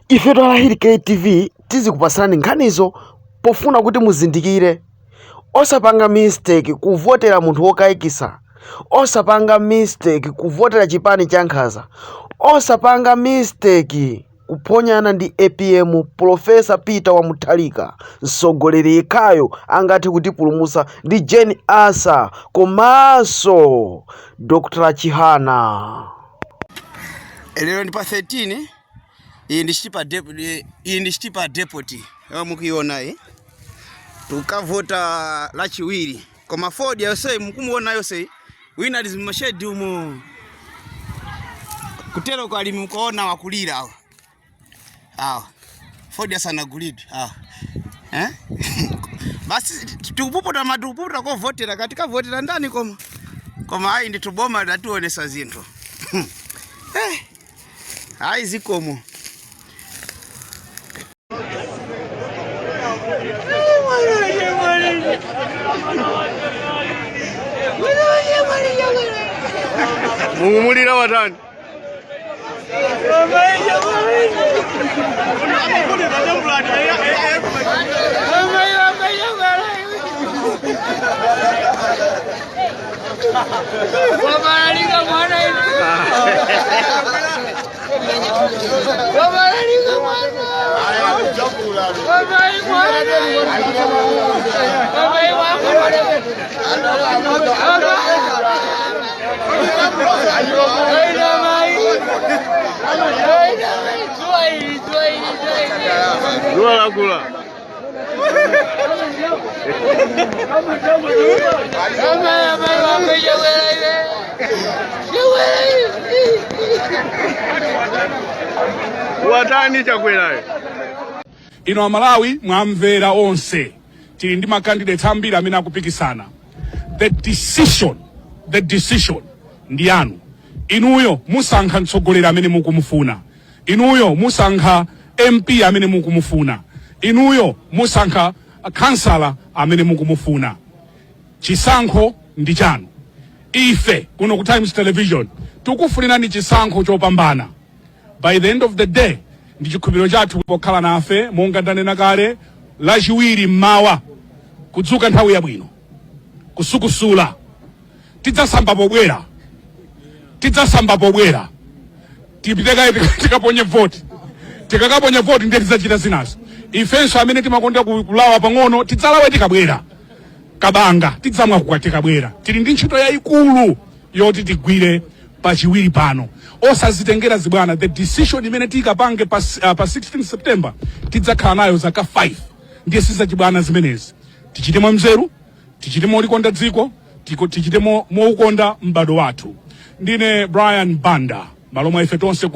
Ife twalahiri KTV tizikupasirani nkhanizo pofuna kuti muzindikire. Osapanga mistake kuvotera munthu wokayikisa. Osapanga mistake kuvotera chipani cha nkhaza. Osapanga mistake kuphonyana ndi APM Profesa Peter Wamuthalika, mtsogoleri yekhayo angati kutipulumutsa ndi Jane Asa komanso Dr. Chihana. Lero ndi pa 13 iyi ndi chitipa deputy mukuiona iyi tukavota lachiwiri koma Ford yose mukumuona yose wina ali mashedi umo kutero kwa ali mkuona wakulira awa Ford asana gulid basi tukupopota madupota ko votera katika votera ndani koma hai ndi tuboma datuonesa zinthu hai zikomo Mumulira watani Gula gula. Watani chakwerayo. Ino Amalawi mwamvera onse tili ndi makandidates ambiri amene akupikisana. The decision ndi yanu. Inuyo musankha mtsogoleri amene mukumufuna. Inuyo musankha MP amene mukumufuna. Inuyo musankha kansala amene mukumufuna. Chisankho ndi chanu. Ife kuno ku Times Television tukufunirani chisankho chopambana. By the end of the day ndi chikhulupiriro chathu pokhala nafe monga ndanena kale lachiwiri mmawa kudzuka nthawi yabwino kusukusula tidzasamba pobwera tipitekayo tikaponye voti tikakaponya voti ndiye tidzachita zinazo. Ifenso amene timakonda kulawa pang'ono tidzalawe tikabwera kabanga tidzamwa tikabwera. Tili ndi ntchito yayikulu yoti tigwire pachiwiri pano. Osazitengera zibwana. The decision imene tikapange pa 16 September tidzakhala nayo zaka 5 ndiye sizachibwana zimenezi. Tichite mwanzeru, tichite molikonda dziko, tichite moukonda m'bado wathu. Ndine Brian Banda, malo mwa ife tonse